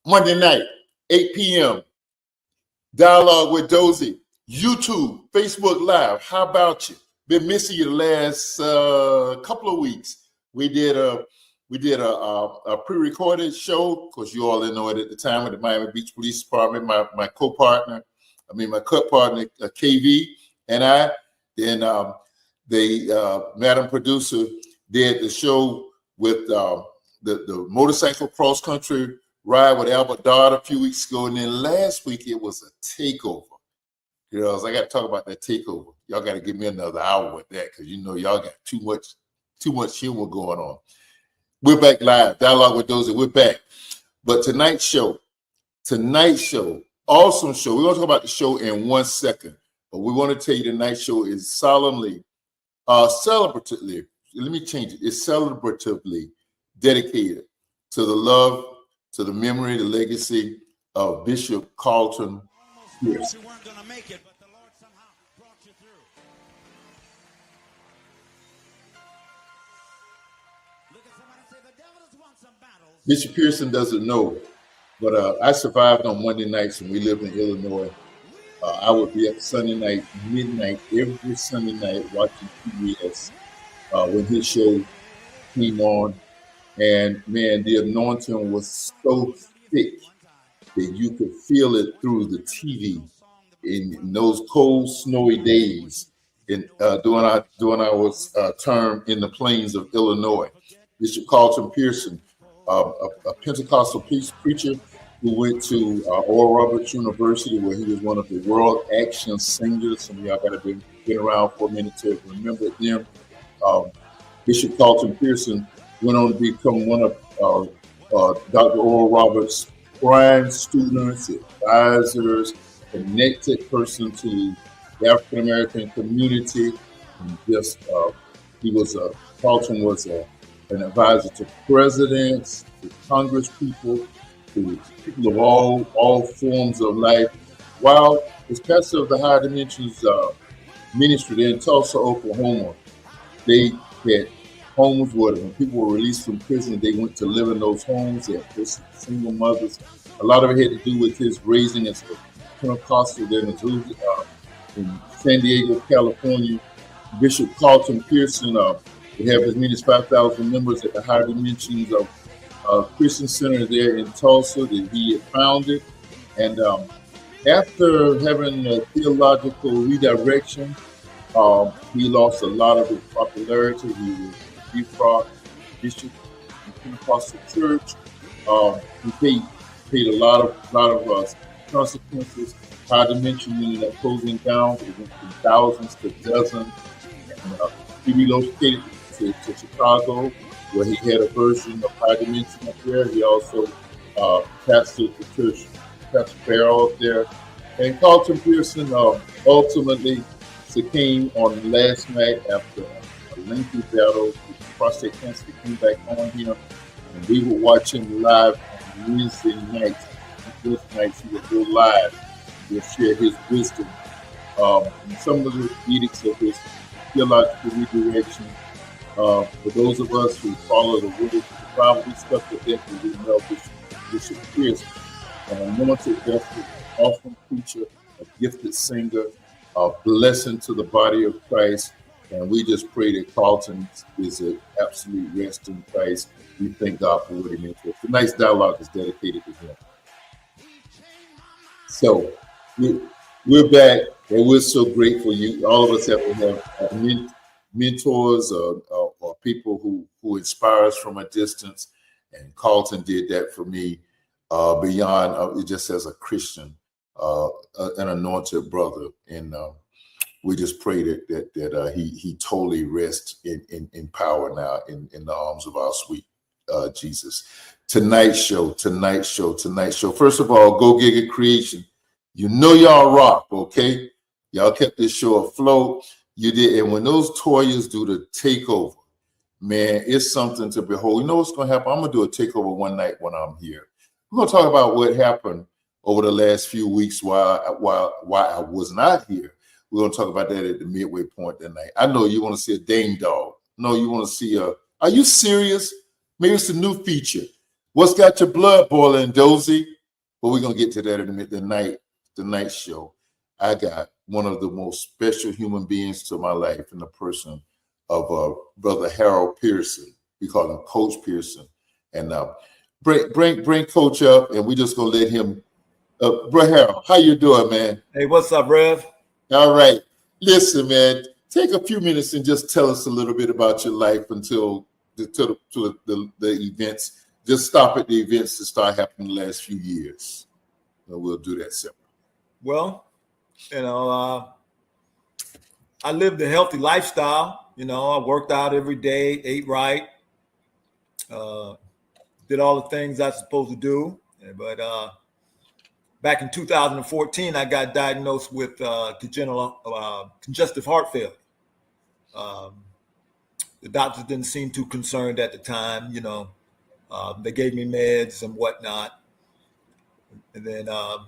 Monday night, 8 p.m. Dialogue with Dozell. YouTube, Facebook Live. How about you? Been missing you the last couple of weeks. We did a pre-recorded show, because you all didn't know it at the time, with the Miami Beach Police Department. My co-partner, my co-partner KV, and I. Then the Madam Producer did the show with the motorcycle cross country ride with Albert Dodd a few weeks ago, and then last week it was a takeover. Girls, I got to talk about that takeover. Y'all got to give me another hour with that, because y'all got too much humor going on. We're back live, Dialogue with Dozell. We're back. But tonight's show, awesome show. We're going to talk about the show in 1 second. But we want to tell you tonight's show is celebratively, let me change it. It's celebratively dedicated to the love, to the memory, the legacy of Bishop Carlton Pearson. You weren't going to make it, but the Lord somehow brought you through. Look at somebody and say, the devil has won some battles. Bishop Pearson doesn't know, but I survived on Monday nights when we lived in Illinois. I would be up Sunday night, midnight, every Sunday night watching PBS when his show came on. And man, the anointing was so thick that you could feel it through the TV in those cold, snowy days during our term in the plains of Illinois. Bishop Carlton Pearson, a Pentecostal preacher who went to Oral Roberts University, where he was one of the World Action Singers. Some of y'all got to been around for a minute to remember them. Bishop Carlton Pearson went on to become one of Dr. Oral Roberts' prime students, advisors, connected person to the African American community, and just Carlton was an advisor to presidents, to Congress people, to people of all forms of life. While as pastor of the High Dimensions ministry there in Tulsa, Oklahoma, they had homes where when people were released from prison, they went to live in those homes. They had single mothers. A lot of it had to do with his raising as a Pentecostal there in San Diego, California. Bishop Carlton Pearson would have as many as 5,000 members at the High Dimensions of Christian Center there in Tulsa that he had founded. And after having a theological redirection, he lost a lot of his popularity. He was defrauded bishop in the Pentecostal church. He paid a lot of consequences. High Dimension ended up closing down. It went from thousands to dozens. And he relocated to Chicago, where he had a version of High Dimension up there. He also pastored the church, Pastor Barrow up there. And Carlton Pearson ultimately succumbed on last night after a lengthy battle with prostate cancer that came back on him. And we would watch him live on Wednesday nights. Those nights he would go live and share his wisdom. And some of the edicts of his theological redirection. For those of us who follow the rules of the Bible, we stuck with that because we know Bishop Pearson, an anointed vessel, awesome preacher, a gifted singer, a blessing to the body of Christ. And we just pray that Carlton is an absolute rest in Christ. We thank God for what he meant to us. Tonight's dialogue is dedicated to him. So we're back, and we're so grateful. All of us have to have mentors or people who inspire us from a distance. And Carlton did that for me beyond just as a Christian, an anointed brother. And we just pray that he totally rests in power now in the arms of our sweet Jesus. Tonight's show. First of all, Go Giga Creation. Y'all rock, okay? Y'all kept this show afloat. You did, and when those Toyas do the takeover, man, it's something to behold. You know what's going to happen? I'm going to do a takeover one night when I'm here. We're going to talk about what happened over the last few weeks while I was not here. We're going to talk about that at the midway point tonight. I know you want to see a Dame Dog. No, you want to see are you serious? Maybe it's a new feature. What's got your blood boiling, Dozell? But we're gonna get to that in a minute. The night show. I got one of the most special human beings to my life in the person of Brother Harold Pearson. We call him Coach Pearson. And bring Coach up, and we just gonna let him. Bro Harold, how you doing, man? Hey, what's up, Rev? All right. Listen, man. Take a few minutes and just tell us a little bit about your life until the events. Just stop at the events that start happening the last few years. And we'll do that separately. Well, I lived a healthy lifestyle. I worked out every day, ate right, did all the things I was supposed to do. But back in 2014, I got diagnosed with congestive heart failure. The doctors didn't seem too concerned at the time. They gave me meds and whatnot. And then, I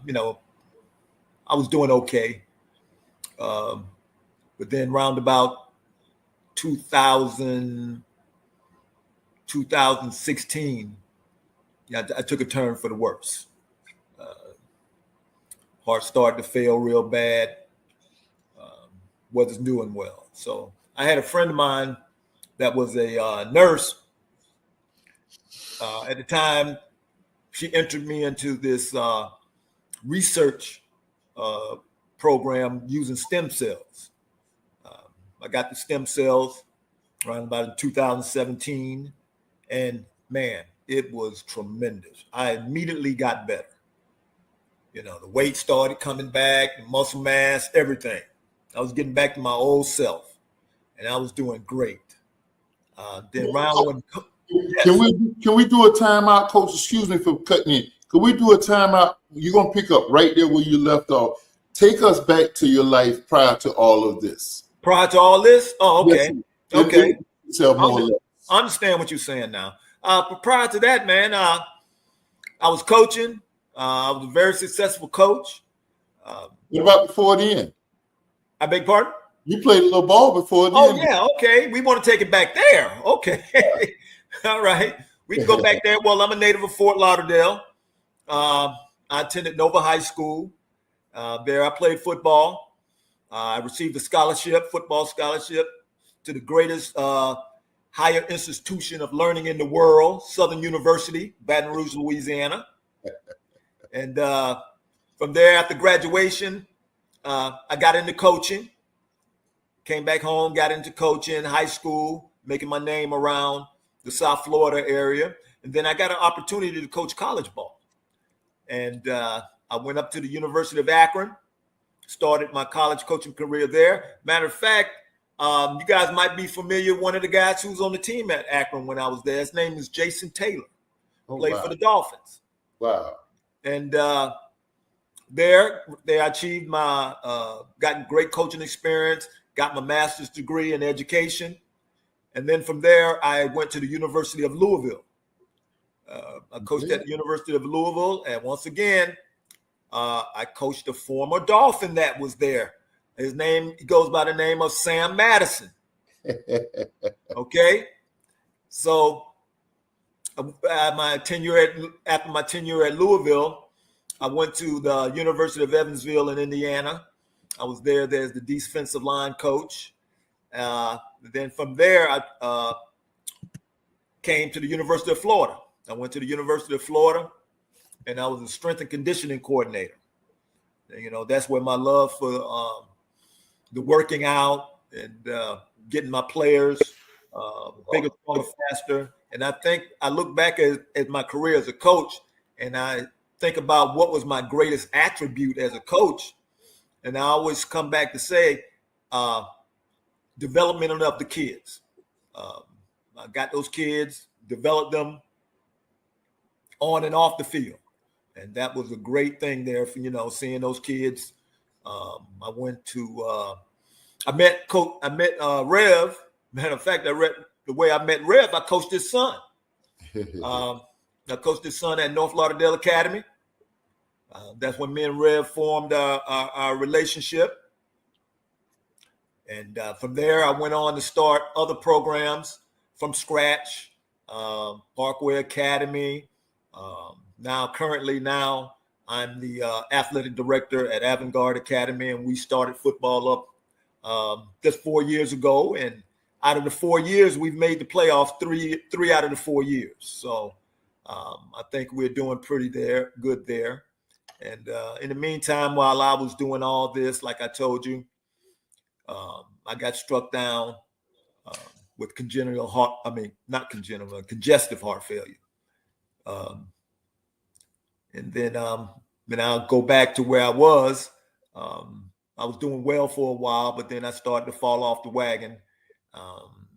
was doing okay. But then round about 2016, I took a turn for the worse. Heart started to fail real bad. Wasn't doing well. So I had a friend of mine that was a nurse. At the time, she entered me into this research program using stem cells. I got the stem cells around about in 2017, and man, it was tremendous. I immediately got better. The weight started coming back, the muscle mass, everything. I was getting back to my old self, and I was doing great. Then round when yes. Can we do a timeout, Coach? Excuse me for cutting in. Can we do a timeout? You're gonna pick up right there where you left off. Take us back to your life prior to all of this. Prior to all this? Oh, okay. Yes, okay. I understand what you're saying now. But prior to that, man, I was coaching. I was a very successful coach. What about before then? I beg pardon? You played a little ball before then. Oh, yeah. Okay. We want to take it back there. Okay. All right. We can go back there. Well, I'm a native of Fort Lauderdale. I attended Nova High School. There I played football. I received a football scholarship to the greatest higher institution of learning in the world, Southern University, Baton Rouge, Louisiana. And from there, after graduation, I got into coaching. Came back home, got into coaching, high school, making my name around the South Florida area. And then I got an opportunity to coach college ball. And I went up to the University of Akron, started my college coaching career there. Matter of fact, you guys might be familiar with one of the guys who was on the team at Akron when I was there. His name is Jason Taylor. Played for the Dolphins. Wow. And there I achieved got great coaching experience, got my master's degree in education. And then from there, I went to the University of Louisville. I coached at the University of Louisville. And once again, I coached a former Dolphin that was there. He goes by the name of Sam Madison. Okay. So after my tenure at Louisville, I went to the University of Evansville in Indiana. I was there as the defensive line coach. Then from there, I came to the University of Florida. I went to the University of Florida, and I was a strength and conditioning coordinator. That's where my love for the working out and getting my players bigger, stronger, faster. And I think I look back at my career as a coach, and I think about what was my greatest attribute as a coach. And I always come back to say, development of the kids. I got those kids, developed them on and off the field. And that was a great thing there for, seeing those kids. I met Rev. Matter of fact, the way I met Rev, I coached his son. I coached his son at North Lauderdale Academy. That's when me and Rev formed our relationship. And from there, I went on to start other programs from scratch, Parkway Academy. Currently, I'm the athletic director at Avant-Garde Academy, and we started football up just 4 years ago. And out of the 4 years, we've made the playoffs three out of the 4 years. So I think we're doing good there. And in the meantime, while I was doing all this, like I told you, I got struck down with congestive heart failure. And then I'll go back to where I was. I was doing well for a while, but then I started to fall off the wagon.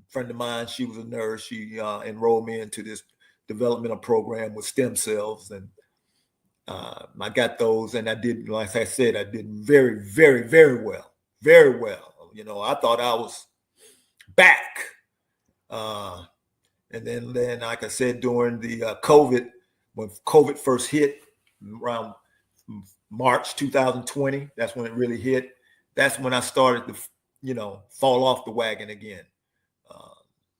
Friend of mine, she was a nurse. She enrolled me into this developmental program with stem cells, and I got those, and I did, like I said, I did very, very, very well, very well. You know, I thought I was back, and then, like I said, during the COVID, when COVID first hit around March 2020, that's when it really hit. That's when I started to, fall off the wagon again,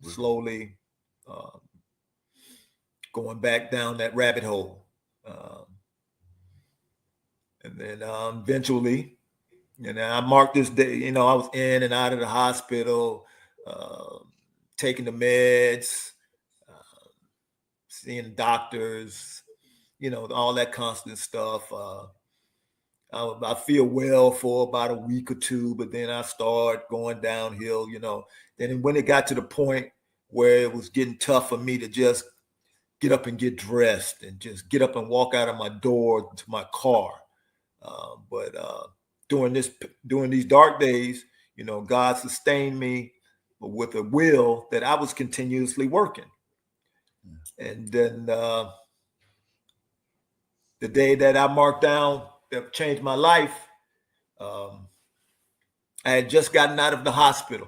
slowly going back down that rabbit hole. And then eventually, I marked this day, I was in and out of the hospital, taking the meds, seeing doctors, all that constant stuff. I feel well for about a week or two, but then I start going downhill, Then when it got to the point where it was getting tough for me to just get up and get dressed and just get up and walk out of my door to my car. But during these dark days, God sustained me with a will that I was continuously working. And then the day that I marked down that changed my life, I had just gotten out of the hospital.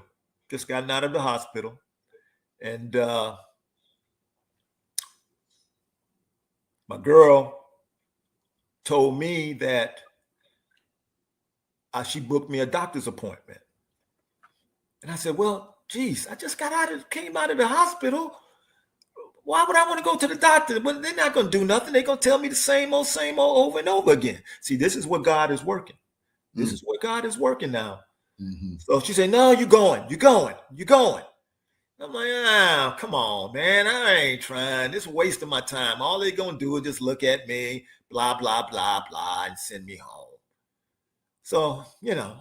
And my girl told me that she booked me a doctor's appointment. And I said, well, geez, I just came out of the hospital. Why would I want to go to the doctor? Well, they're not going to do nothing. They're going to tell me the same old over and over again. See, this is where God is working. This is where God is working now. Mm-hmm. So she said, no, you're going. I'm like, come on, man. I ain't trying. This is a waste of my time. All they're going to do is just look at me, blah, blah, blah, blah, and send me home. So,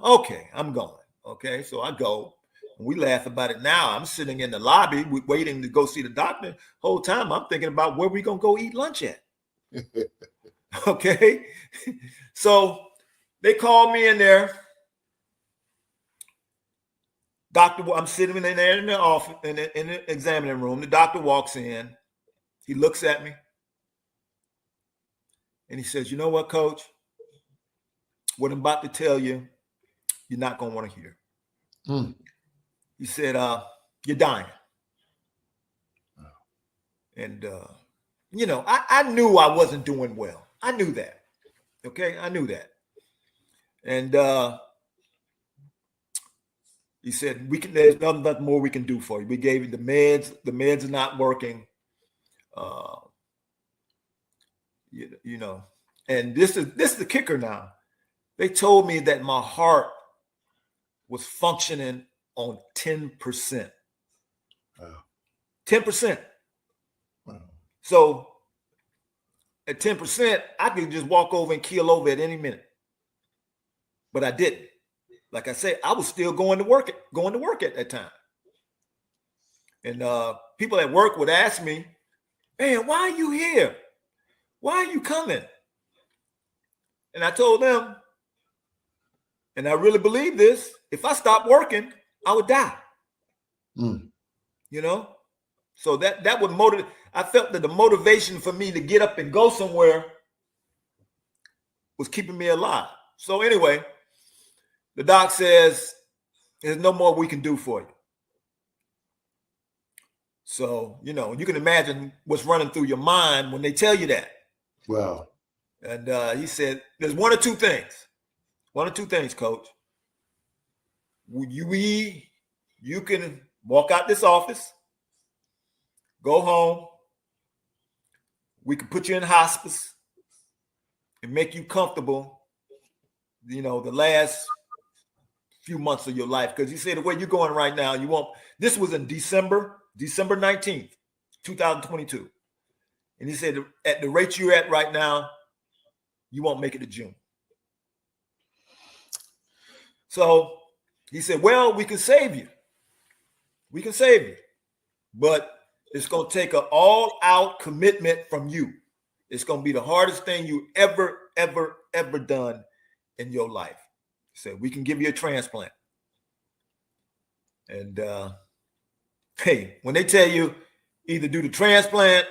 okay, I'm going. Okay, so I go. We laugh about it now. I'm sitting in the lobby waiting to go see the doctor. Whole time I'm thinking about where we going to go eat lunch at. Okay, so they called me in there. Doctor, I'm sitting in there in the office, in the examining room. The doctor walks in. He looks at me. And he says, you know what, coach? What I'm about to tell you, you're not going to want to hear. He said, you're dying. And, I knew I wasn't doing well. I knew that. Okay, I knew that. And he said, there's nothing more we can do for you. We gave you the meds. The meds are not working. And this is the kicker now. They told me that my heart was functioning on 10%. Wow. 10%. Wow. So at 10%, I could just walk over and keel over at any minute. But I didn't. Like I said, I was still going to work at that time. And people at work would ask me, man, why are you here? Why are you coming? And I told them, and I really believe this, if I stopped working, I would die. So that would motivate. I felt that the motivation for me to get up and go somewhere was keeping me alive. So anyway, the doc says, there's no more we can do for you. So, you can imagine what's running through your mind when they tell you that. Wow. And he said, there's one or two things. One or two things, coach. You can walk out this office, go home. We can put you in hospice, and make you comfortable, the last few months of your life. Because he said the way you're going right now, you won't. This was in December 19th, 2022. And he said, at the rate you're at right now, you won't make it to June. So he said, well, we can save you. We can save you. But it's going to take an all-out commitment from you. It's going to be the hardest thing you ever done in your life. He said, we can give you a transplant. And hey, when they tell you either do the transplant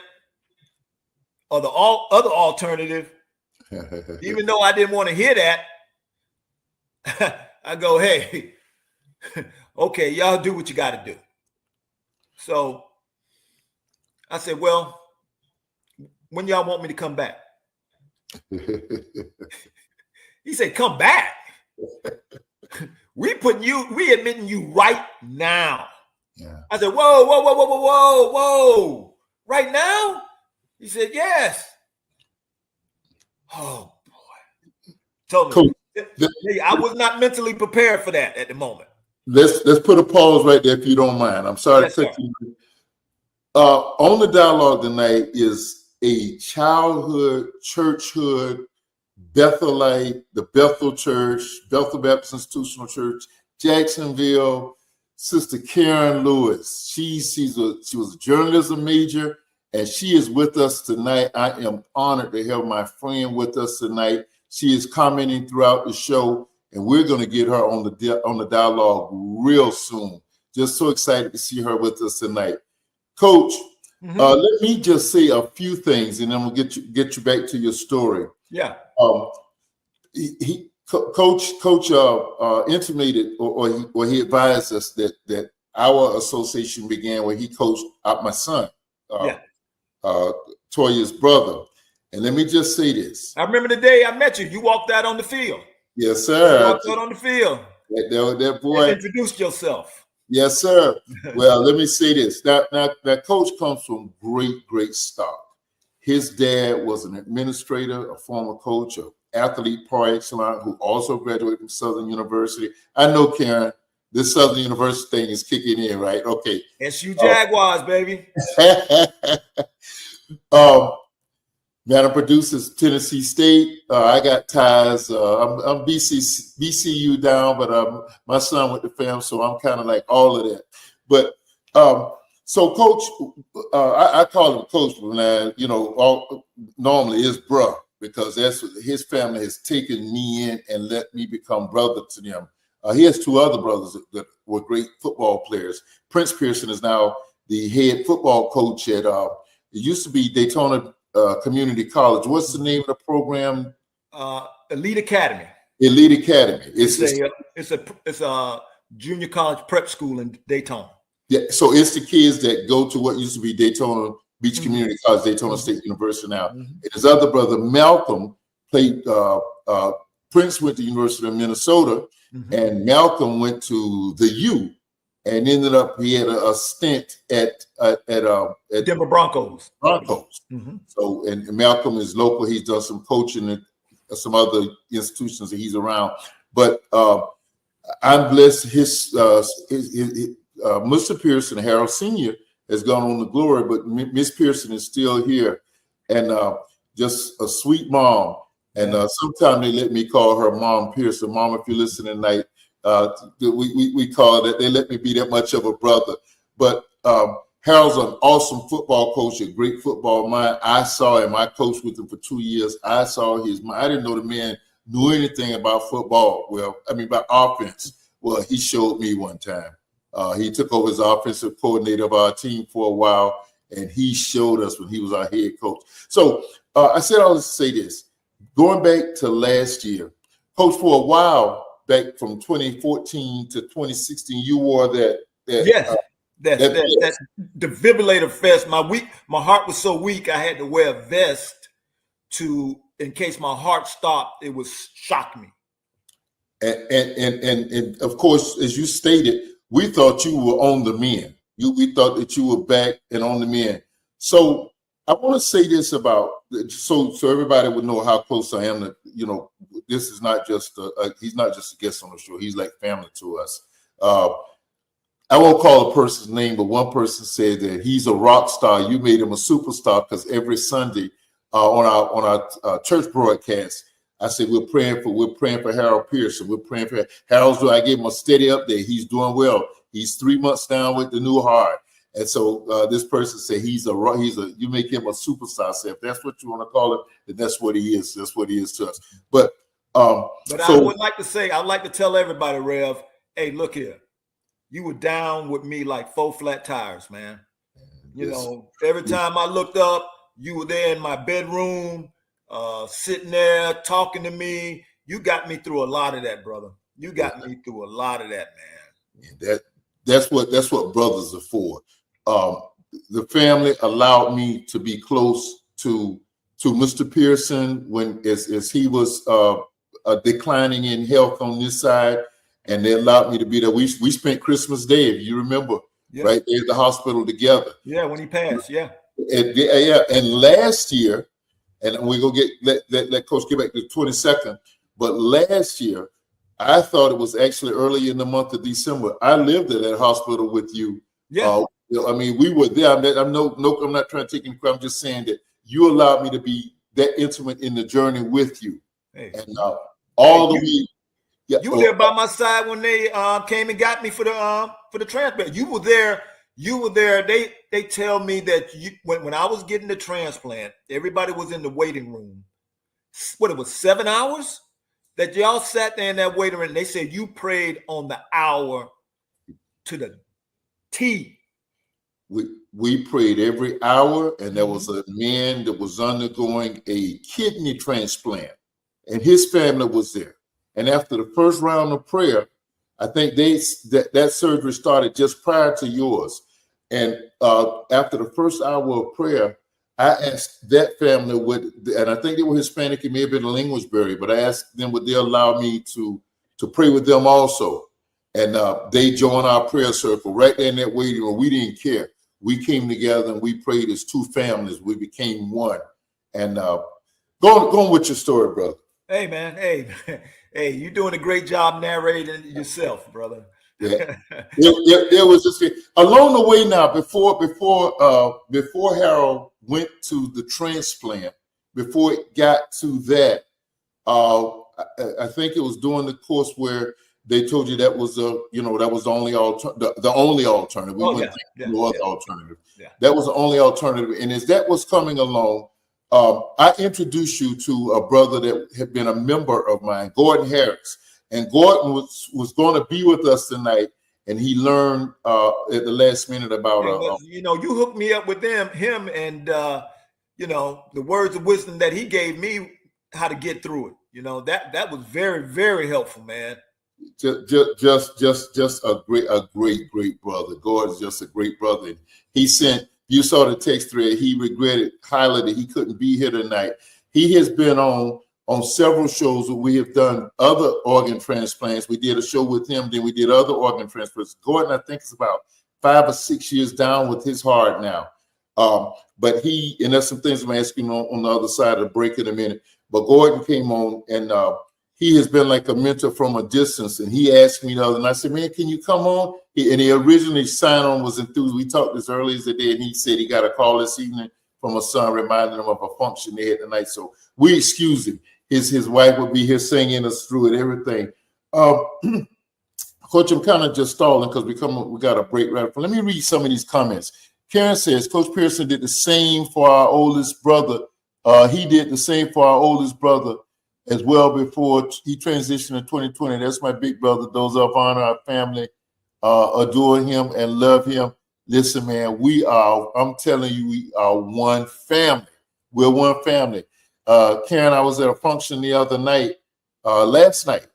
or the other alternative, even though I didn't want to hear that, I go, hey, okay, y'all do what you got to do. So I said, well, when y'all want me to come back? He said, come back. We admitting you right now. Yeah. I said, whoa. Right now? He said, yes. Oh, boy. Told me. I was not mentally prepared for that at the moment. Let's put a pause right there if you don't mind. I'm sorry to cut you. On the dialogue tonight is a childhood, churchhood, Bethelite, the Bethel Church, Bethel Baptist Institutional Church, Jacksonville, Sister Karen Lewis. She was a journalism major, and she is with us tonight. I am honored to have my friend with us tonight. She is commenting throughout the show, and we're going to get her on the dialogue real soon. Just so excited to see her with us tonight. Coach, let me just say a few things, and then we'll get you back to your story. Yeah. Coach intimated or he advised us that our association began when he coached my son, Toya's brother. And let me just say this. I remember the day I met you. You walked out on the field. Yes, sir. You walked out on the field. That boy. And introduced yourself. Yes, sir. Well, let me say this. Now, Coach comes from great stock. His dad was an administrator, a former coach, an athlete par excellence, who also graduated from Southern University. I know, Karen, this Southern University thing is kicking in, right? Okay. SU Jaguars, baby. Madam produces Tennessee State. I got ties. I'm BCU down, but my son went to FAM, so I'm kind of like all of that. But so Coach, I call him Coach, normally is bruh, because that's what his family has taken me in and let me become brother to them. He has two other brothers that were great football players. Prince Pearson is now the head football coach at it used to be Daytona Community College. What's the name of the program? Elite Academy. Elite Academy. It's a junior college prep school in Daytona. Yeah, so it's the kids that go to what used to be Daytona Beach Community College, Daytona State University now. And his other brother, Malcolm, played, Prince went to the University of Minnesota, and Malcolm went to the U, and ended up, he had a stint at Denver Broncos. So, and Malcolm is local. He's done some coaching at some other institutions that he's around. But I'm blessed. Mr. Pearson, Harold Sr., has gone on to glory, but Miss Pearson is still here, and just a sweet mom. And sometimes they let me call her Mom Pearson. Mom, if you're listening tonight, we call it. They let me be that much of a brother. But Harold's an awesome football coach, a great football mind. I saw him. I coached with him for 2 years. I saw his mind. I didn't know the man knew anything about football. About offense. Well, he showed me one time. He took over as offensive coordinator of our team for a while, and he showed us when he was our head coach. So I said all this to say this. Going back to last year, Coach, for a while, back from 2014 to 2016, you wore that defibrillator vest. My heart was so weak, I had to wear a vest in case my heart stopped. It would shock me. And of course, as you stated, we thought you were on the mend. We thought that you were back and on the mend. So I want to say this about so everybody would know how close I am to, this is not just he's not just a guest on the show. He's like family to us. I won't call a person's name, but one person said that he's a rock star. You made him a superstar because every Sunday on our church broadcast, I said we're praying for Harold Pearson. We're praying for Harold's. I gave him a steady update. He's doing well. He's 3 months down with the new heart. And so this person said you make him a superstar. I said, if that's what you want to call it, then that's what he is. That's what he is to us. But I would like to say, I'd like to tell everybody, Rev, hey, look here. You were down with me like 4 flat tires, man. Every time I looked up, you were there in my bedroom, sitting there talking to me. You got me through a lot of that, brother. You got me through a lot of that, man. That's what brothers are for. The family allowed me to be close to Mr. Pearson as he was declining in health on this side, and they allowed me to be there. We spent Christmas Day, if you remember, right there at the hospital together. Yeah, when he passed, yeah. And last year, and we're gonna let Coach get back to the 22nd, but last year, I thought it was actually early in the month of December. I lived at that hospital with you. Yeah. We were there. I'm not trying to take any credit. I'm just saying that you allowed me to be that intimate in the journey with you. Hey. And all the way. Yeah, you were there by my side when they came and got me for the transplant. You were there. They tell me that when I was getting the transplant, everybody was in the waiting room. What, it was 7 hours that y'all sat there in that waiting room. And they said you prayed on the hour to the T. We prayed every hour, and there was a man that was undergoing a kidney transplant, and his family was there. And after the first round of prayer, I think that surgery started just prior to yours. And after the first hour of prayer, I asked that family and I think they were Hispanic, it may have been a language barrier, but I asked them would they allow me to pray with them also. And they joined our prayer circle right there in that waiting room. We didn't care. We came together and we prayed as two families. We became one. And going with your story, brother. Hey, man. Hey, you're doing a great job narrating yourself, brother. Yeah. It was just along the way now, before Harold went to the transplant, before it got to that, I think it was during the course where they told you that was that was the only alternative. We went to no other alternative. Yeah. That was the only alternative. And as that was coming along, I introduced you to a brother that had been a member of mine, Gordon Harris. And Gordon was going to be with us tonight, and he learned at the last minute about you hooked me up with him, and the words of wisdom that he gave me how to get through it. That was very, very helpful, man. Just a great brother. Gordon's just a great brother. He sent. You saw the text thread. He regretted highly that he couldn't be here tonight. He has been on several shows where we have done other organ transplants. We did a show with him, then we did other organ transplants. Gordon, I think, is about 5 or 6 years down with his heart now. But and there's some things I'm asking on the other side of the break in a minute. But Gordon came on, and he has been like a mentor from a distance. And he asked me the other night, I said, man, can you come on? And he originally signed on, was enthused. We talked this earlier today, and he said he got a call this evening from a son reminding him of a function they had tonight. So we excused him. His wife would be here singing us through it, everything. Coach, I'm kind of just stalling because we got a break right. Let me read some of these comments. Karen says, Coach Pearson did the same for our oldest brother. He did the same for our oldest brother as well before he transitioned in 2020. That's my big brother, Dozell and Varner. Our family adore him and love him. Listen, man, I'm telling you, we are one family. We're one family. Karen, I was at a function the other night, last night,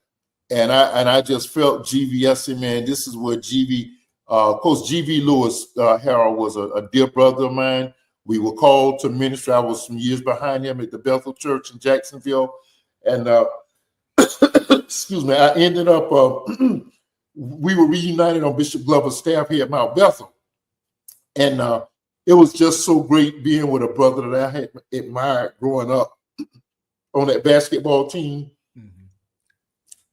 and I just felt GV. I said, man, this is where GV, Coach GV Lewis, Harold was a dear brother of mine. We were called to ministry. I was some years behind him at the Bethel Church in Jacksonville, and excuse me, I ended up. We were reunited on Bishop Glover's staff here at Mount Bethel, and it was just so great being with a brother that I had admired growing up on that basketball team,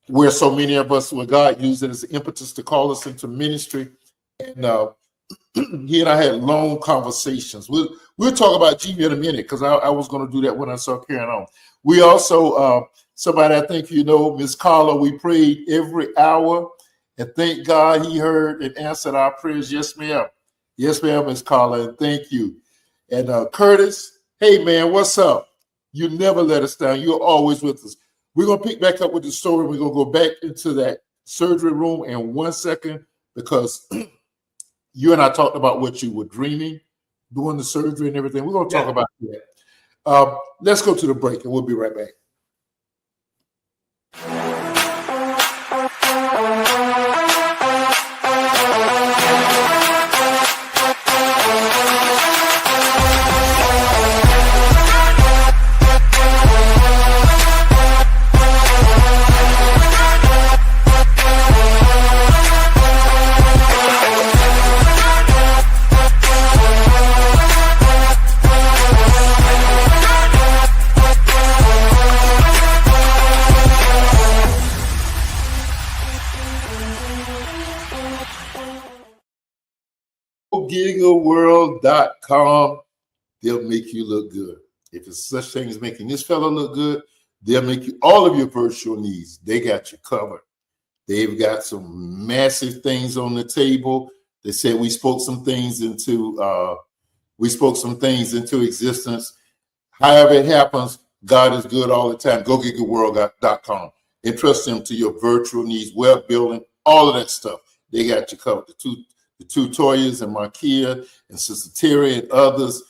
where so many of us, where God used it as an impetus to call us into ministry. And he and I had long conversations. We'll talk about GB in a minute, because I was going to do that when I started carrying on. We also, somebody I think you know, Miss Carla, we prayed every hour, and thank God he heard and answered our prayers. Yes, ma'am. Yes, ma'am, Miss Carla, and thank you. And Curtis, hey, man, what's up? You never let us down. You're always with us. We're going to pick back up with the story. We're going to go back into that surgery room in 1 second, because you and I talked about what you were dreaming during the surgery and everything. We're going to talk about that. Let's go to the break, and we'll be right back. GigaWorld.com. They'll make you look good. If it's such thing as making this fellow look good, they'll make you all of your virtual needs. They got you covered. They've got some massive things on the table. They said we spoke some things into existence. However it happens, God is good all the time. Go GigaWorld.com. Entrust them to your virtual needs, web building, all of that stuff. They got you covered. The two Toyas and Markia and Sister Terry and others,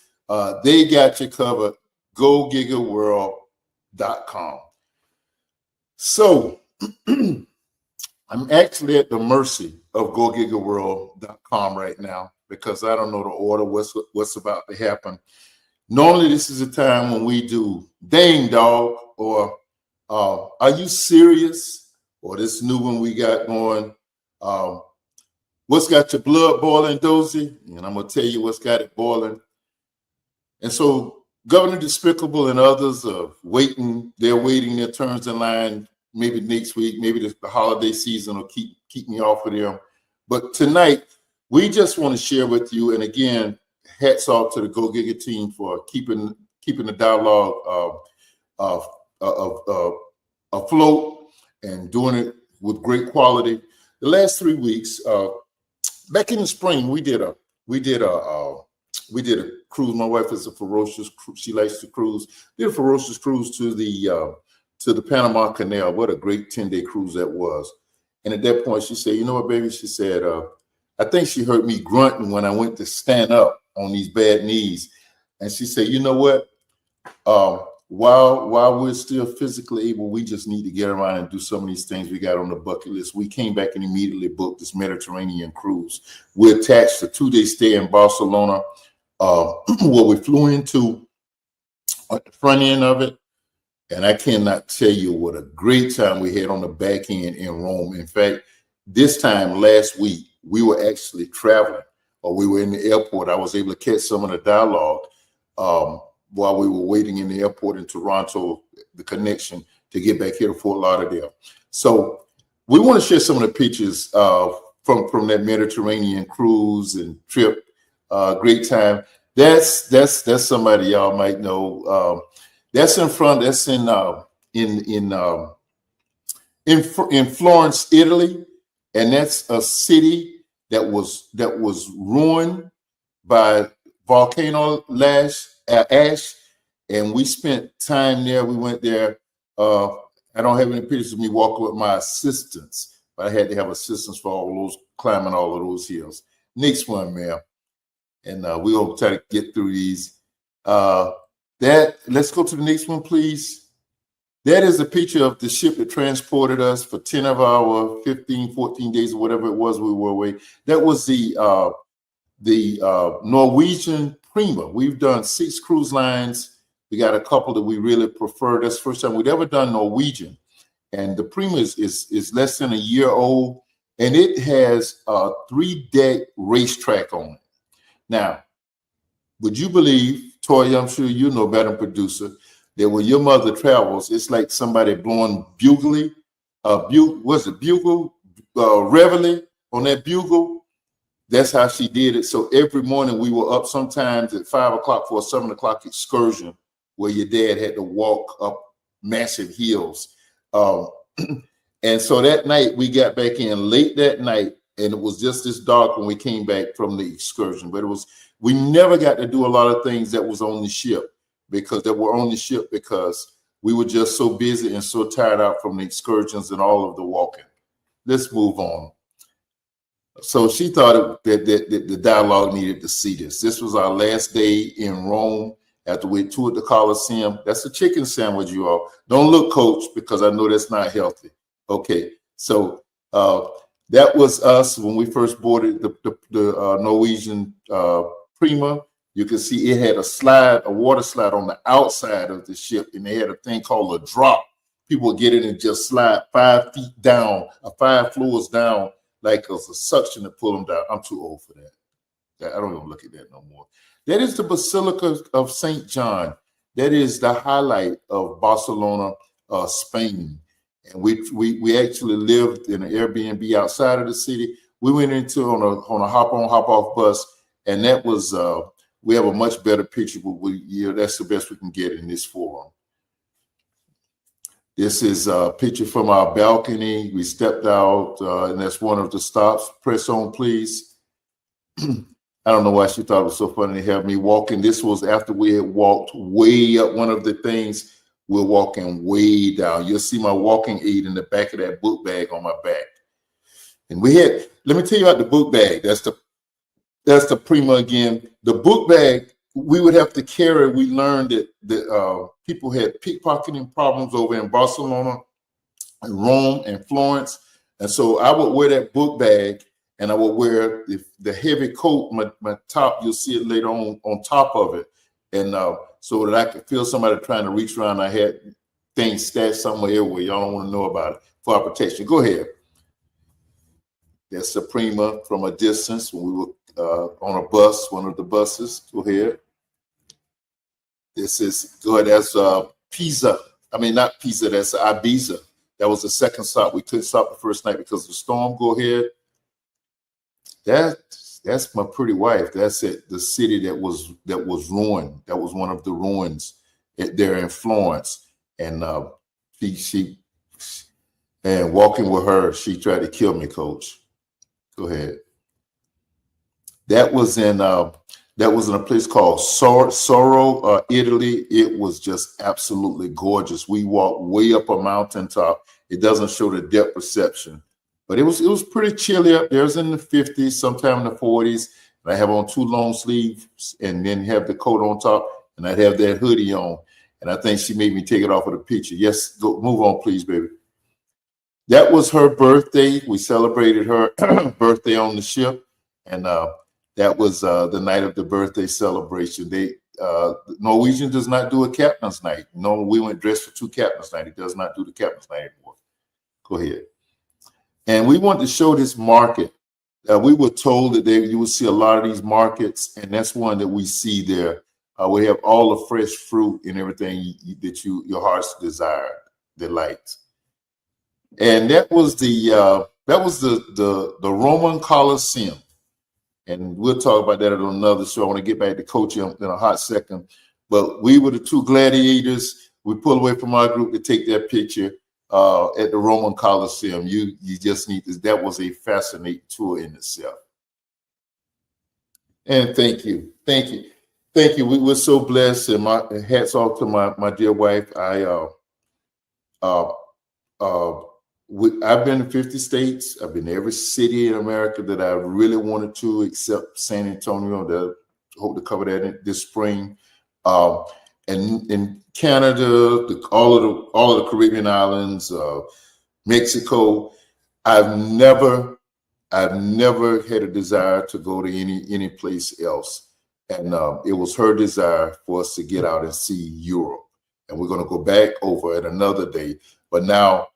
they got you covered. Go GigaWorld.com. So I'm actually at the mercy of GoGigaWorld.com right now, because I don't know the order, what's about to happen. Normally, this is a time when we do dang dog, or are you serious? Or this new one we got going, what's got your blood boiling, Dozy? And I'm going to tell you what's got it boiling. And so Governor Despicable and others are waiting. They're waiting their turns in line. Maybe next week, maybe the holiday season will keep me off of them. But tonight, we just want to share with you, and again, hats off to the Go Giga team for keeping the dialogue afloat and doing it with great quality. The last 3 weeks, back in the spring, we did a cruise. My wife is a ferocious. She likes to cruise. Did a ferocious cruise to the Panama Canal. What a great 10-day cruise that was. And at that point, she said, "You know what, baby?" She said, "I think she heard me grunting when I went to stand up on these bad knees." And she said, "You know what? While we're still physically able, we just need to get around and do some of these things we got on the bucket list." We came back and immediately booked this Mediterranean cruise. We're attached to a 2-day stay in Barcelona, where we flew into at the front end of it. And I cannot tell you what a great time we had on the back end in Rome. In fact, this time last week, we were actually traveling, or we were in the airport. I was able to catch some of the dialogue while we were waiting in the airport in Toronto, the connection to get back here to Fort Lauderdale. So we want to share some of the pictures from that Mediterranean cruise and trip. Great time. That's somebody y'all might know. That's in Florence, Italy, and that's a city that was ruined by volcano ash, and we spent time there. We went there. I don't have any pictures of me walking with my assistants, but I had to have assistants for all those climbing all of those hills. Next one, ma'am, and we're gonna try to get through these. Let's go to the next one, please. That is a picture of the ship that transported us for 10 of our 15, 14 days or whatever it was we were away. That was the Norwegian Prima. We've done 6 cruise lines. We got a couple that we really prefer. That's the first time we'd ever done Norwegian. And the Prima is less than a year old, and it has a 3-deck racetrack on it. Now, would you believe, Toy, I'm sure you know, Madam Producer, that when your mother travels, it's like somebody blowing bugle, reveille on that bugle. That's how she did it. So every morning we were up sometimes at 5 o'clock for a 7 o'clock excursion where your dad had to walk up massive hills. And so that night we got back in late that night, and it was just as dark when we came back from the excursion. But we never got to do a lot of things that was on the ship because we were just so busy and so tired out from the excursions and all of the walking. Let's move on. So she thought that the dialogue needed to see this. This was our last day in Rome after we toured the Colosseum. That's a chicken sandwich, you all. Don't look, Coach, because I know that's not healthy. Okay, so that was us when we first boarded the Norwegian Prima. You can see it had a water slide on the outside of the ship, and they had a thing called a drop. People would get in and just slide 5 feet down, 5 floors down, like it was a suction to pull them down. I'm too old for that. I don't even look at that no more. That is the Basilica of St. John. That is the highlight of Barcelona, Spain. And we actually lived in an Airbnb outside of the city. We went into on a hop on, hop off bus, and that was we have a much better picture, but that's the best we can get in this forum. This is a picture from our balcony. We stepped out, and that's one of the stops. Press on, please. I don't know why she thought it was so funny to have me walking. This was after we had walked way up one of the things. We're walking way down. You'll see my walking aid in the back of that book bag on my back. And let me tell you about the book bag. That's the Prima again. The book bag, we would have to carry. We learned that people had pickpocketing problems over in Barcelona and Rome and Florence. And so I would wear that book bag, and I would wear the heavy coat, my top. You'll see it later on top of it. And so that I could feel somebody trying to reach around. I had things stashed somewhere where y'all don't want to know about it for our protection. Go ahead. That's the Prima from a distance when we were on a bus, one of the buses. Go ahead. That's Pisa. I mean, not Pisa, that's Ibiza. That was the second stop. We couldn't stop the first night because of the storm. Go ahead. That's my pretty wife. That's it. The city that was ruined. That was one of the ruins there in Florence. And she and walking with her, she tried to kill me, Coach. Go ahead. That was in a place called Soro, Italy. It was just absolutely gorgeous. We walked way up a mountaintop. It doesn't show the depth perception, but it was pretty chilly up there. It was in the 50s, sometime in the 40s. And I have on 2 long sleeves and then have the coat on top, and I'd have that hoodie on. And I think she made me take it off of the picture. Yes, go move on, please, baby. That was her birthday. We celebrated her birthday on the ship, and that was the night of the birthday celebration. Norwegian does not do a captain's night. No, we went dressed for 2 captain's night. It does not do the captain's night anymore. Go ahead. And we wanted to show this market. We were told that you would see a lot of these markets, and that's one that we see there. We have all the fresh fruit and everything that your heart's desire, delight. And that was the Roman Colosseum. And we'll talk about that at another show. I want to get back to coaching in a hot second. But we were the 2 gladiators. We pulled away from our group to take that picture at the Roman Colosseum. You just need this. That was a fascinating tour in itself. And thank you. We were so blessed. And my hats off to my dear wife. I've been to 50 states. I've been to every city in America that I really wanted to, except San Antonio. I hope to cover that this spring. And in Canada, all of the Caribbean islands, Mexico. I've never had a desire to go to any place else. And it was her desire for us to get out and see Europe. And we're going to go back over at another day. But now,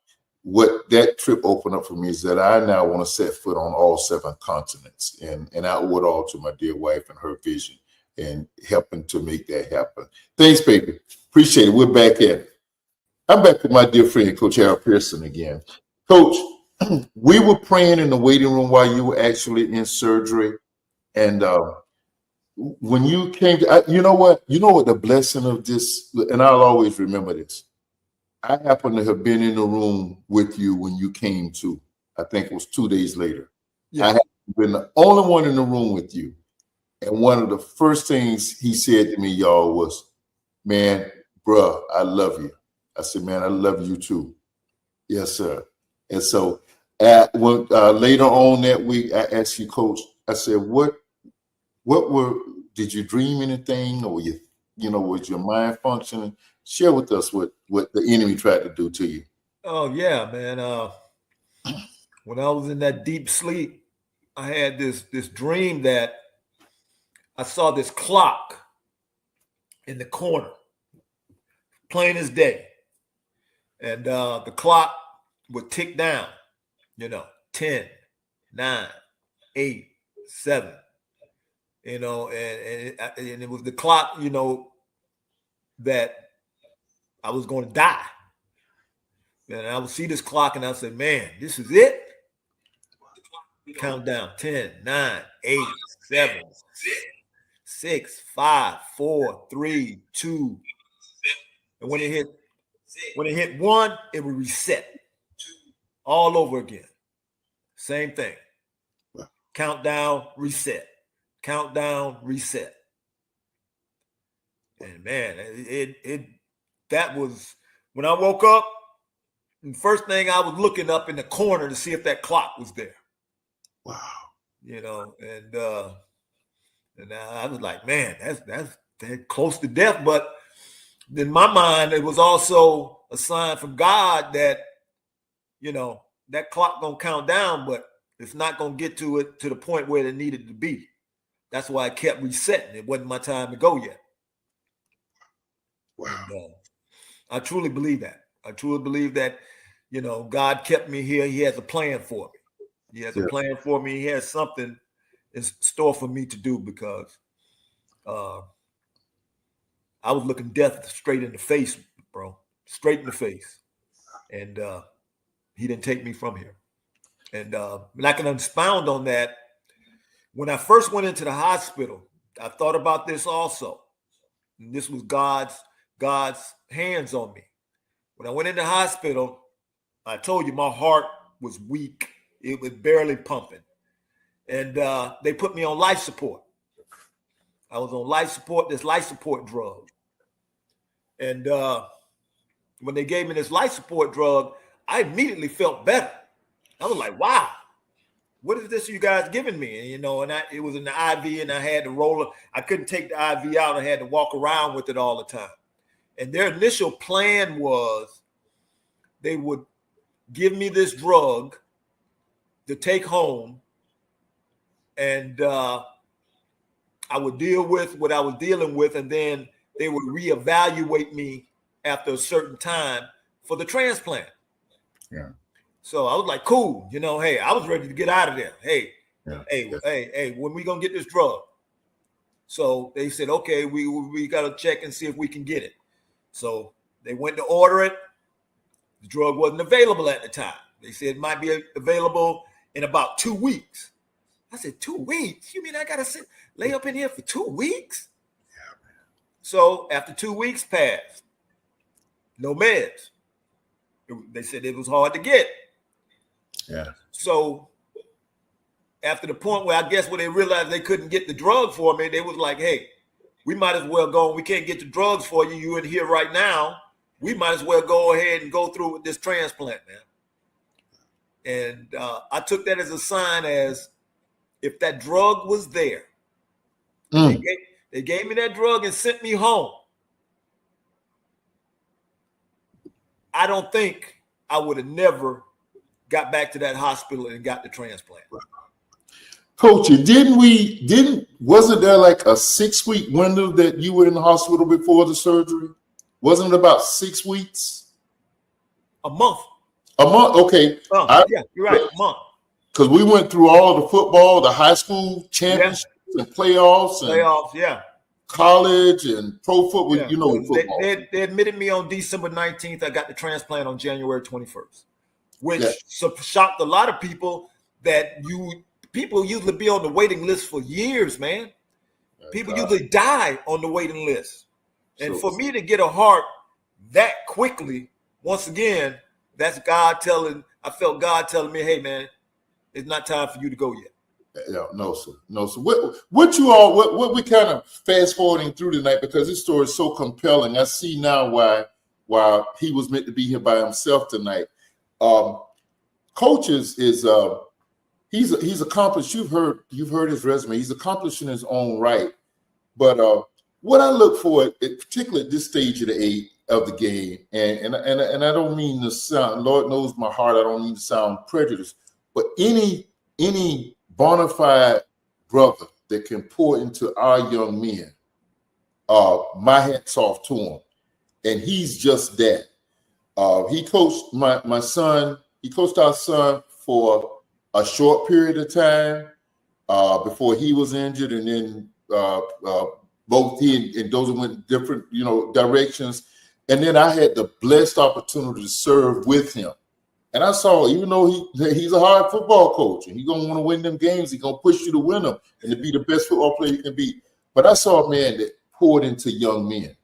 what that trip opened up for me is that I now want to set foot on all 7 continents and outward all to my dear wife and her vision. and helping to make that happen. Thanks, baby. Appreciate it. We're back at it. I'm back with my dear friend, Coach Harold Pearson again. Coach, we were praying in the waiting room while you were actually in surgery. And when you came to, you know what the blessing of this, and I'll always remember this. I happen to have been in the room with you when you came to. I think it was 2 days later. Yeah. I have been the only one in the room with you. And one of the first things he said to me, y'all, was, man, bruh, I love you. I said, man, I love you too. Yes, sir. And so later on that week, I asked you, Coach, I said, did you dream anything, or was your mind functioning? Share with us what the enemy tried to do to you. Oh yeah, man. When I was in that deep sleep, I had this dream that I saw this clock in the corner, plain as day. And the clock would tick down, 10, 9, 8, 7, and it was the clock, that I was going to die. And I would see this clock and I would say, man, this is it. Countdown, 10, 9, 8, 7, 6, 5, 4, 3, 2. And when it hit 1, it would reset all over again. Same thing. Countdown, reset. Countdown, reset. And man, that was when I woke up. The first thing I was looking up in the corner to see if that clock was there. Wow. And I was like, man, that's close to death. But in my mind, it was also a sign from God that, that clock gonna count down, but it's not gonna get to the point where it needed to be. That's why I kept resetting. It wasn't my time to go yet. Wow. And, I truly believe that. I truly believe that, God kept me here. He has a plan for me. He has a plan for me. He has something in store for me to do, because I was looking death straight in the face, bro. Straight in the face. And he didn't take me from here. And I can expound on that. When I first went into the hospital, I thought about this also. And this was God's hands on me. When I went into the hospital, I told you my heart was weak. It was barely pumping. And they put me on life support. I was on life support, this life support drug. And when they gave me this life support drug, I immediately felt better. I was like, wow, what is this you guys giving me? And, it was in the IV, and I had to roll it. I couldn't take the IV out. I had to walk around with it all the time. And their initial plan was they would give me this drug to take home, and I would deal with what I was dealing with, and then they would reevaluate me after a certain time for the transplant. Yeah. So I was like, cool, hey, I was ready to get out of there. Hey, Yeah. Hey, when we gonna get this drug? So they said, okay, we gotta check and see if we can get it. So they went to order it. The drug wasn't available at the time. They said it might be available in about 2 weeks. I said, 2 weeks? You mean I gotta lay up in here for 2 weeks? Yeah, man. So after 2 weeks passed, no meds. They said it was hard to get. Yeah. So after the point where I guess when they realized they couldn't get the drug for me, they was like, hey, we might as well go. We can't get the drugs for you. You in here right now. We might as well go ahead and go through with this transplant, man. And I took that as a sign, as if that drug was there. They gave me that drug and sent me home. I don't think I would have never got back to that hospital and got the transplant. Coach, wasn't there like a 6-week window that you were in the hospital before the surgery? Wasn't it about 6 weeks? A month. A month, okay. Yeah, you're right, a month. Because we went through all the football, the high school championships and playoffs. Playoffs, yeah. college and pro football. Yeah. You know, football. They admitted me on December 19th. I got the transplant on January 21st, which shocked a lot of people. People usually be on the waiting list for years, man. People usually die on the waiting list. And for me to get a heart that quickly, once again, that's I felt God telling me, hey, man, it's not time for you to go yet. Yeah, no, sir. What we kind of fast forwarding through tonight, because this story is so compelling. I see now why he was meant to be here by himself tonight. Coach is he's accomplished. You've heard his resume. He's accomplished in his own right. But what I look for, particularly at this stage of the game, and I don't mean to sound, Lord knows my heart, I don't mean to sound prejudiced, but any bona fide brother that can pour into our young men, my hat's off to him. And he's just that. He coached my son, he coached our son for a short period of time before he was injured, and then both he and Dozell went different, directions. And then I had the blessed opportunity to serve with him. And I saw, even though he's a hard football coach, and he's going to want to win them games, he's going to push you to win them and to be the best football player you can be. But I saw a man that poured into young men.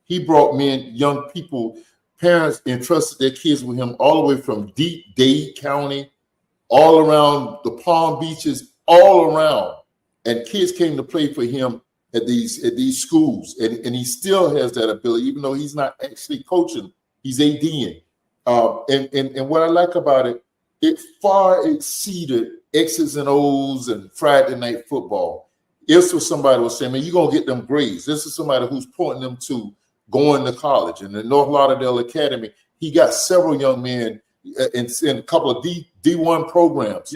He brought young people, parents entrusted their kids with him all the way from deep Dade County, all around the Palm Beaches, all around. And kids came to play for him at these schools. And he still has that ability, even though he's not actually coaching, he's ADing. And what I like about it, it far exceeded X's and O's and Friday night football. This was somebody was saying, man, you're going to get them grades. This is somebody who's pointing them to going to college. And in North Lauderdale Academy, he got several young men in a couple of D1 programs.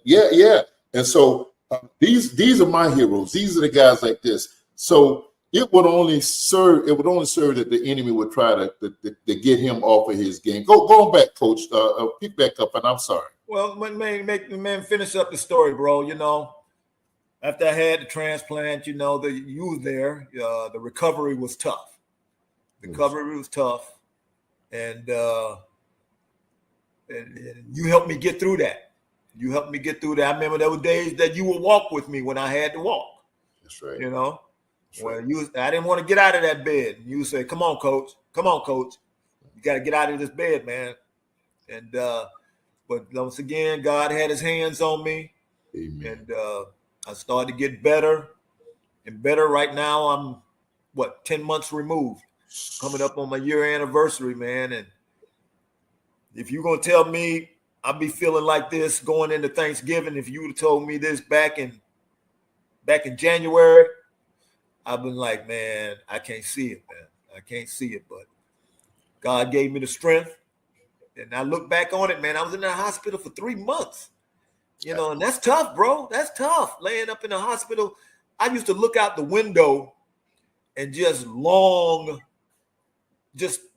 Yeah. And so these are my heroes. These are the guys like this. So it would only serve that the enemy would try to get him off of his game. Go back, Coach. Pick back up, and I'm sorry. Well, man, finish up the story, bro. After I had the transplant, you were there. The recovery was tough. And you helped me get through that. I remember there were days that you would walk with me when I had to walk. That's right. I didn't want to get out of that bed. You would say, come on, coach. You got to get out of this bed, man. And but once again, God had his hands on me. Amen. And I started to get better and better. Right now, I'm 10 months removed, coming up on my year anniversary, man. And if you're going to tell me I'll be feeling like this going into Thanksgiving, if you would have told me this back in January, I've been like, man, I can't see it, man. I can't see it, but God gave me the strength. And I look back on it, man, I was in the hospital for 3 months, and that's tough, bro. That's tough, laying up in the hospital. I used to look out the window and just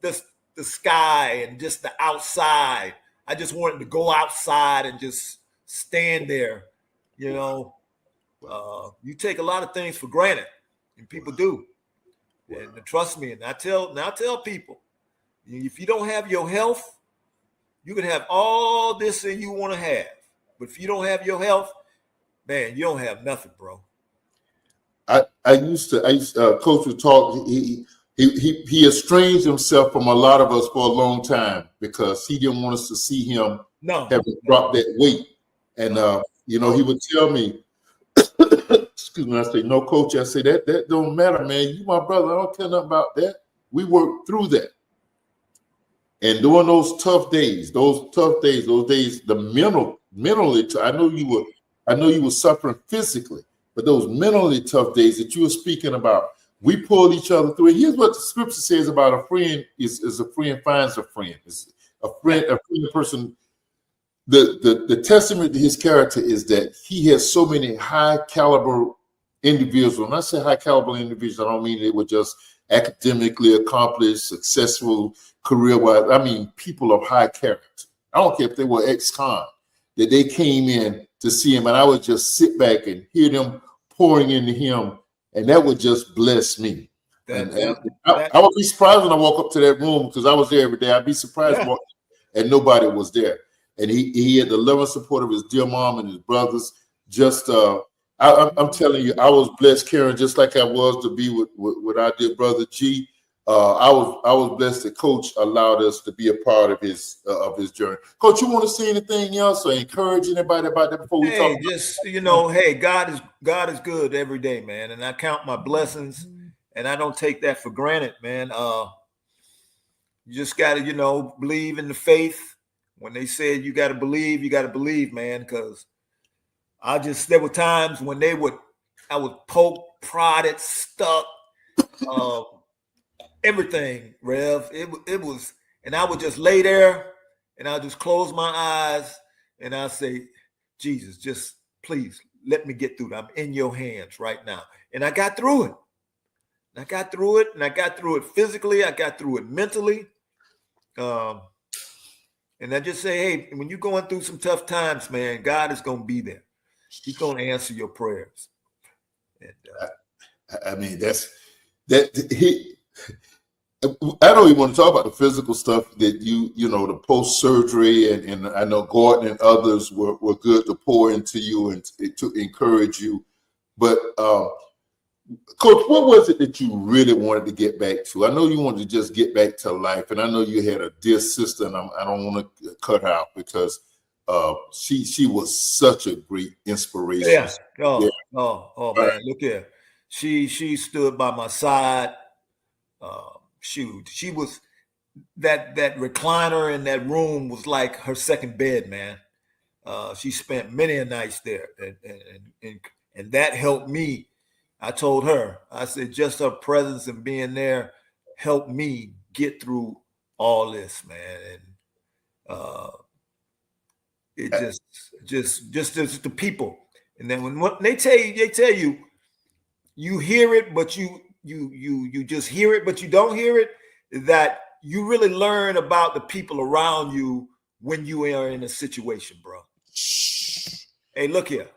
the sky and just the outside. I just wanted to go outside and just stand there, You take a lot of things for granted. And people do. And trust me, and I tell people, if you don't have your health, you can have all this that you want to have. But if you don't have your health, man, you don't have nothing, bro. I used to Coach would talk, he estranged himself from a lot of us for a long time because he didn't want us to see him having dropped that weight. And he would tell me, excuse me, I say, no, Coach, I say, that don't matter, man. You my brother. I don't care nothing about that. We worked through that. And during those days, the mentally, I know you were suffering physically, but those mentally tough days that you were speaking about, we pulled each other through. And here's what the scripture says about a friend is a friend finds a friend. It's a friend person. The testament to his character is that he has so many high caliber individuals. When I say high caliber individuals, I don't mean they were just academically accomplished, successful career-wise. I mean people of high character. I don't care if they were ex-con, that they came in to see him, and I would just sit back and hear them pouring into him and that would just bless me. And That I would be surprised when I walk up to that room because I was there every day. I'd be surprised yeah. and nobody was there. And he had the love and support of his dear mom and his brothers. Just I'm telling you, I was blessed, Karen, just like I was to be with our dear brother G. I was blessed that Coach allowed us to be a part of his journey. Coach, you want to say anything else or encourage anybody about that before we talk? Hey, just hey, God is good every day, man, and I count my blessings, and I don't take that for granted, man. You just got to believe in the faith. When they said you got to believe, man, because there were times when I was poked, prodded, stuck, everything, Rev. It was, and I would just lay there and I'll just close my eyes and I'll say, Jesus, just please let me get through it. I'm in your hands right now. And I got through it. I got through it, and I got through it physically. I got through it mentally. And I just say, hey, when you're going through some tough times, man, God is going to be there. He's going to answer your prayers. And, I mean, I don't even want to talk about the physical stuff that the post surgery, and I know Gordon and others were good to pour into you and to encourage you. But Coach, what was it that you really wanted to get back to? I know you wanted to just get back to life, and I know you had a dear sister, and I don't want to cut her out because she was such a great inspiration. yeah. Oh, man, look here. She stood by my side. She was that recliner in that room was like her second bed, man. She spent many a nights there, and that helped me. I told her, I said, just her presence and being there helped me get through all this, man. And it just the people. And then when they tell you, you hear it, but you just hear it, but you don't hear it, that you really learn about the people around you when you are in a situation, bro. Hey, look here.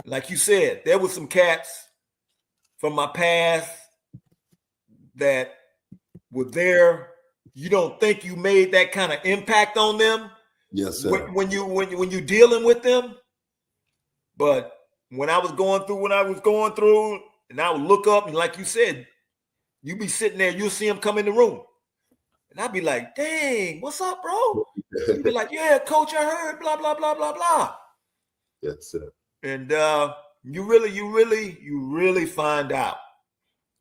Like you said, there were some cats from my past that were there. You don't think you made that kind of impact on them? Yes, sir. When you dealing with them. But when I was going through, and I would look up, and like you said, you be sitting there, you'll see them come in the room. And I'd be like, dang, what's up, bro? You'd be like, yeah, coach, I heard, blah, blah, blah, blah, blah. Yes, sir. And you really find out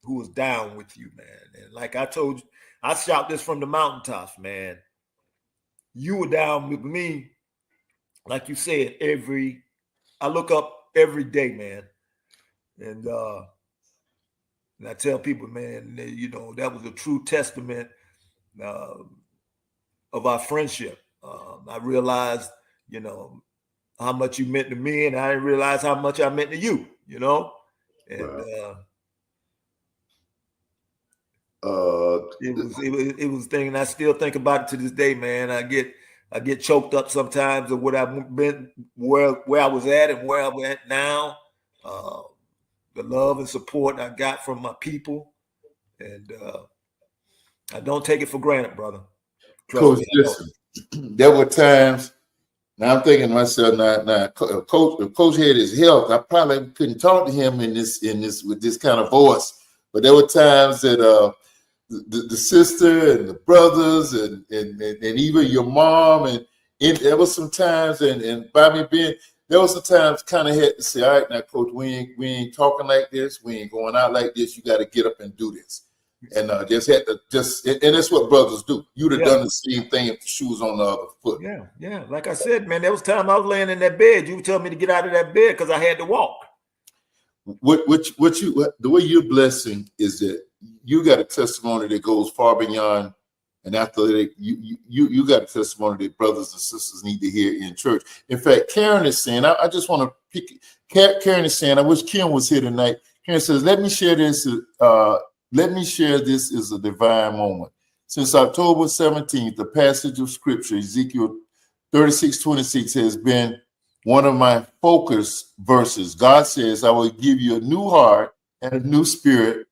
who is down with you, man. And like I told you, I shout this from the mountaintops, man. You were down with me, like you said, I look up every day, man. And I tell people, man, that was a true testament of our friendship. I realized, how much you meant to me, and I didn't realize how much I meant to you, And wow. It was thing, and I still think about it to this day, man. I get choked up sometimes of what I've been, where I was at and where I'm at now. The love and support I got from my people, and I don't take it for granted, brother. Coach, listen, there were times. Now I'm thinking to myself, now, if Coach had his health, I probably couldn't talk to him in this with this kind of voice. But there were times that the sister and the brothers and even your mom and there was some times and by me being there was some times kind of had to say, all right, now, Coach, we ain't talking like this, we ain't going out like this. You got to get up and do this. And just had to and that's what brothers do. You'd have done the same thing if the shoe was on the other foot. Yeah. Like I said, man, there was time I was laying in that bed. You would tell me to get out of that bed because I had to walk. The way you're blessing is that you got a testimony that goes far beyond an athletic. You got a testimony that brothers and sisters need to hear in church. In fact, Karen is saying, I just want to pick. Karen is saying, I wish Kim was here tonight. Karen says, let me share this. Let me share this as a divine moment. Since October 17th, the passage of scripture, Ezekiel 36:26, has been one of my focus verses. God says, I will give you a new heart and a new spirit.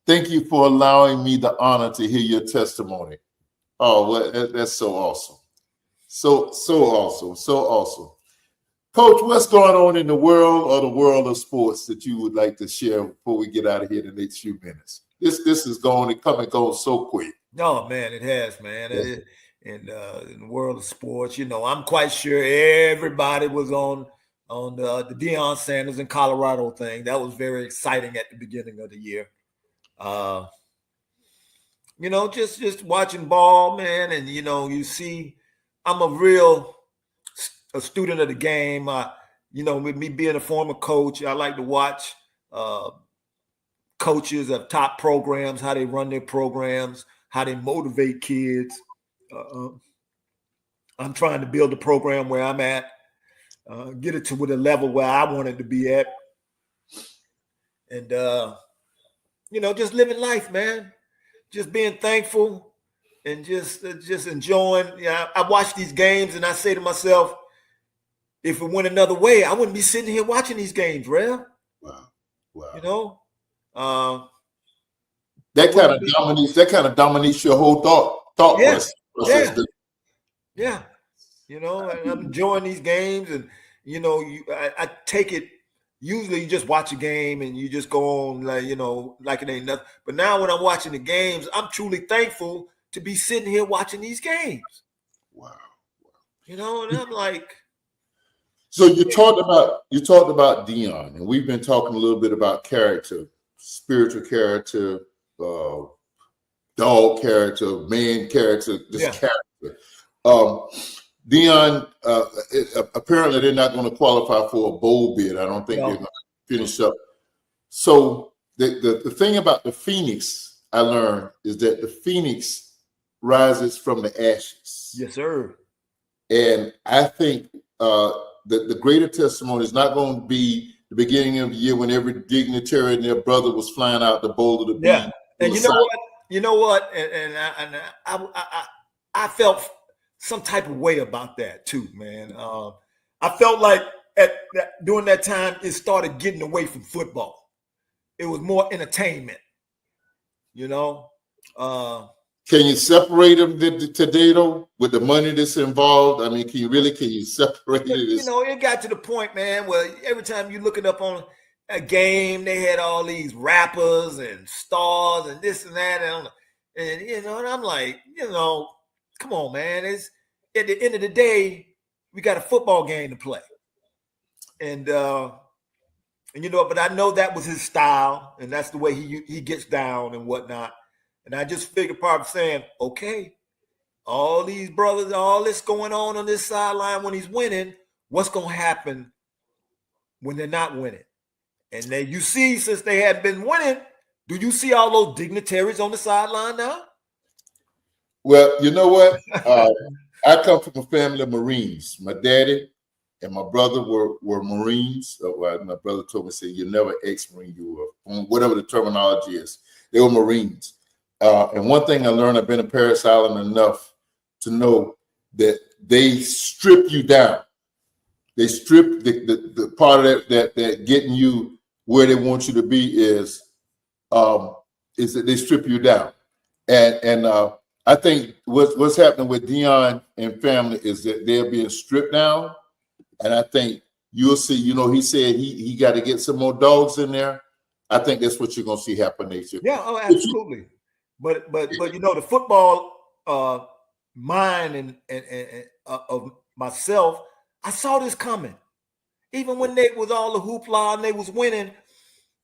Thank you for allowing me the honor to hear your testimony. Oh, well, that's so awesome. So awesome. So awesome. Coach, what's going on in the world of sports that you would like to share before we get out of here in the next few minutes? This is going to come and go so quick. No, man, it has, man. In the world of sports, I'm quite sure everybody was on the Deion Sanders and Colorado thing. That was very exciting at the beginning of the year. Just watching ball, man, and you see, I'm a student of the game. With me being a former coach, I like to watch coaches of top programs, how they run their programs, how they motivate kids. I'm trying to build a program where I'm at, get it to the level where I want it to be at, and just living life, man. Just being thankful and just enjoying. I watch these games and I say to myself, if it went another way, I wouldn't be sitting here watching these games, Rev. Wow. That kind of dominates your whole thought process. Yeah. And I'm enjoying these games, and I take it. Usually, you just watch a game and you just go on like it ain't nothing. But now, when I'm watching the games, I'm truly thankful to be sitting here watching these games. Wow. And I'm like. So you talked about Deion, and we've been talking a little bit about character, spiritual character, dog character, man character, character. Deion, apparently they're not going to qualify for a bowl bid. I don't think they're going to finish up. So the thing about the Phoenix, I learned, is that the Phoenix rises from the ashes. Yes, sir. And I think the greater testimony is not going to be the beginning of the year when every dignitary and their brother was flying out the bowl of the beat. And you know what? And I felt some type of way about that too, man. I felt like during that time, it started getting away from football. It was more entertainment, Can you separate them today, though, with the money that's involved? I mean, can you separate it? It got to the point, man, where every time you looking up on a game, they had all these rappers and stars and this and that, and I'm like, come on, man. It's at the end of the day, we got a football game to play. And but I know that was his style, and that's the way he gets down and whatnot. And I just figured part of saying, okay, all these brothers, all this going on this sideline when he's winning, what's going to happen when they're not winning? And then you see, since they had been winning, do you see all those dignitaries on the sideline now? Well, you know what? I come from a family of Marines. My daddy and my brother were Marines. My brother told me, you're never ex-Marine, you were, whatever the terminology is. They were Marines. And one thing I learned, I've been in Paris Island enough to know that they strip you down. They strip the part of that getting you where they want you to be is that they strip you down. And I think what's happening with Deion and family is that they're being stripped down. And I think you'll see, he said he got to get some more dogs in there. I think that's what you're going to see happen next year. Yeah, absolutely. But the football mind and of myself, I saw this coming. Even when they was all the hoopla and they was winning,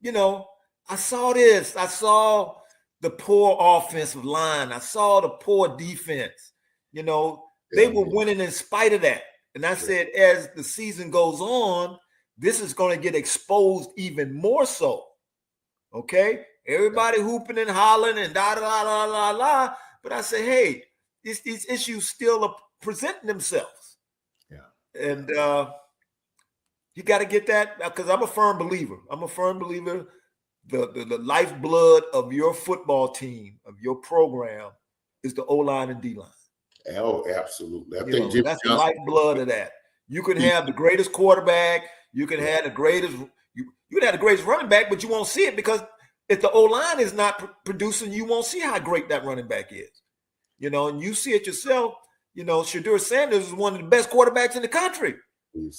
I saw this. I saw the poor offensive line. I saw the poor defense. They were winning in spite of that. And I said, as the season goes on, this is going to get exposed even more so. Okay? Everybody hooping and hollering and da-da-da-da-da-da. But I say, hey, these issues still are presenting themselves. Yeah. And you got to get that, because I'm a firm believer. The lifeblood of your football team, of your program, is the O-line and D-line. Oh, absolutely. I think that's the lifeblood of that. You can have the greatest quarterback. You can have the greatest. You can have the greatest running back, but you won't see it because if the O line is not producing, you won't see how great that running back is. You know, and you see it yourself. You know, Shadur Sanders is one of the best quarterbacks in the country, and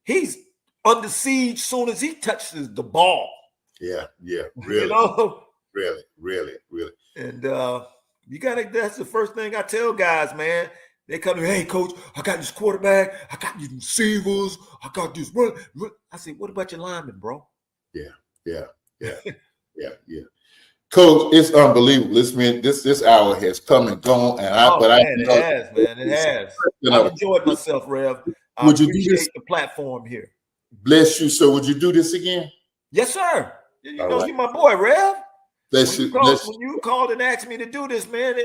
he's under siege soon as he touches the ball. Yeah, really, You know, really. And you gotta. That's the first thing I tell guys, man. They come to me, hey, coach, I got this quarterback, I got these receivers, I got this run. I say, what about your lineman, bro? Yeah. Coach, it's unbelievable. Listen, this hour has come and gone, and it has. I've enjoyed myself, Rev. I appreciate the platform here. Bless you, sir. Would you do this again? Yes, sir. You know, you're my boy, Rev. Bless you. When you called and asked me to do this, man,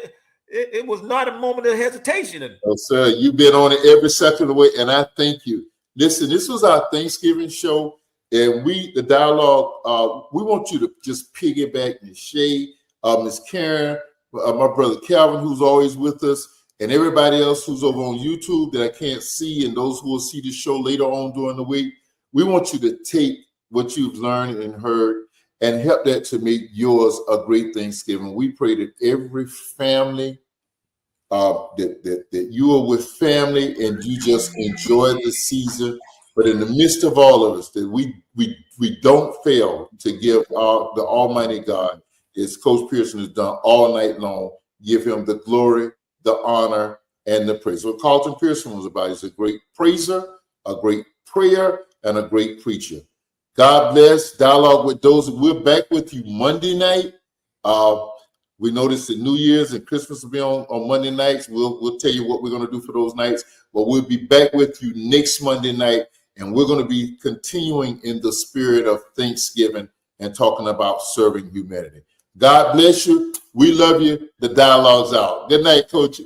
it was not a moment of hesitation. Oh, sir, you've been on it every second of the way, and I thank you. Listen, this was our Thanksgiving show, and the dialogue, we want you to just piggyback and shade Miss Karen, my brother Calvin, who's always with us, and everybody else who's over on YouTube that I can't see, and those who will see the show later on during the week. We want you to take what you've learned and heard and help that to make yours a great Thanksgiving. We pray that every family, that you are with family and you just enjoy the season. But in the midst of all of us, that we don't fail to give the Almighty God, as Coach Pearson has done all night long, give him the glory, the honor, and the praise. What Carlton Pearson was about is a great praiser, a great prayer, and a great preacher. God bless. Dialogue with those. We're back with you Monday night. We noticed that New Year's and Christmas will be on Monday nights. We'll tell you what we're going to do for those nights. But we'll be back with you next Monday night, and we're going to be continuing in the spirit of Thanksgiving and talking about serving humanity. God bless you. We love you. The dialogue's out. Good night, Coach.